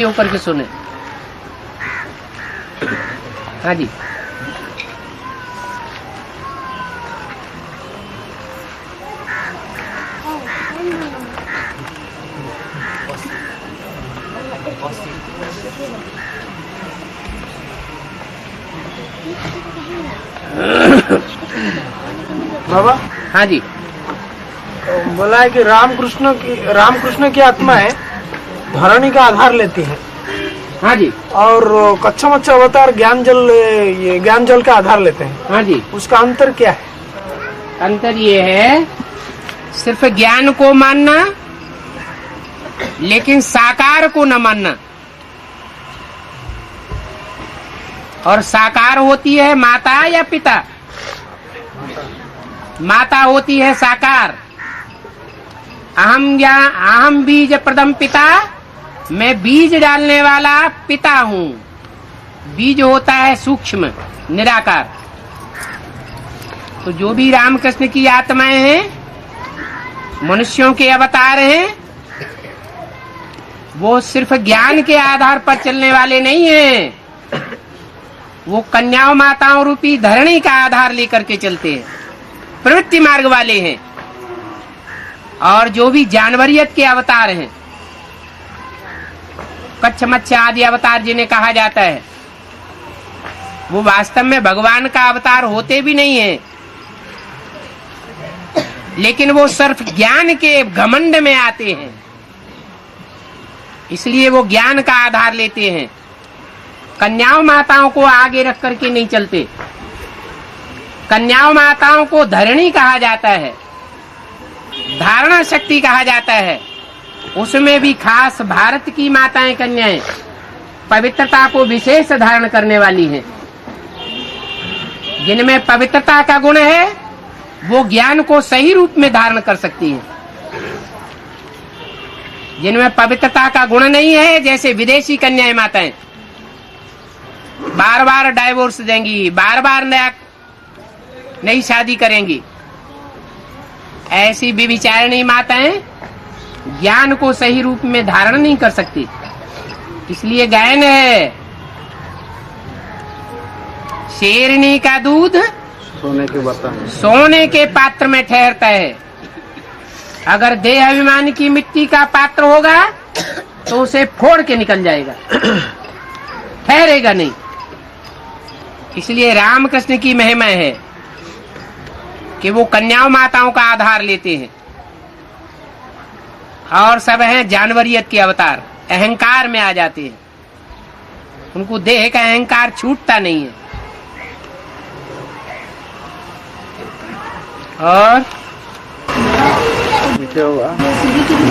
होकर के सुने। हाँ जी। बाबा। हाँ जी। बोला है कि रामकृष्ण की आत्मा है, धरणी का आधार लेती है। हाँ जी। और कच्चा मच्चा अवतार ज्ञान जल का आधार लेते हैं। हाँ जी। उसका अंतर क्या है? अंतर ये है, सिर्फ ज्ञान को मानना लेकिन साकार को न मानना। और साकार होती है माता या पिता? माता होती है साकार। अहम बीज प्रदम पिता, मैं बीज डालने वाला पिता हूँ। बीज होता है सूक्ष्म निराकार। तो जो भी रामकृष्ण की आत्माएं हैं, मनुष्यों के अवतार हैं, वो सिर्फ ज्ञान के आधार पर चलने वाले नहीं हैं। वो कन्याओं माताओं रूपी धरणी का आधार लेकर के चलते हैं, प्रवृत्ति मार्ग वाले हैं। और जो भी जानवरियत के अवतार हैं, कच्छ मच्छ आदि अवतार जिन्हें कहा जाता है, वो वास्तव में भगवान का अवतार होते भी नहीं है, लेकिन वो सिर्फ ज्ञान के घमंड में आते हैं, इसलिए वो ज्ञान का आधार लेते हैं। कन्याओं माताओं को आगे रख करके नहीं चलते। कन्याओं माताओं को धरणी कहा जाता है, धारणा शक्ति कहा जाता है। उसमें भी खास भारत की माताएं कन्याएं पवित्रता को विशेष धारण करने वाली हैं। जिनमें पवित्रता का गुण है, वो ज्ञान को सही रूप में धारण कर सकती हैं। जिनमें पवित्रता का गुण नहीं है, जैसे विदेशी कन्याएं माताएं, बार बार डाइवोर्स देंगी, बार बार नई शादी करेंगी, ऐसी विचारणी माताएं ज्ञान को सही रूप में धारण नहीं कर सकती। इसलिए गायन है, शेरनी का दूध सोने के पात्र में ठहरता है। अगर देह अभिमान की मिट्टी का पात्र होगा तो उसे फोड़ के निकल जाएगा, ठहरेगा नहीं। इसलिए रामकृष्ण की महिमा है कि वो कन्याओं माताओं का आधार लेते हैं, और सब हैं जानवरियत के अवतार, अहंकार में आ जाते हैं। उनको देह का अहंकार छूटता नहीं है। और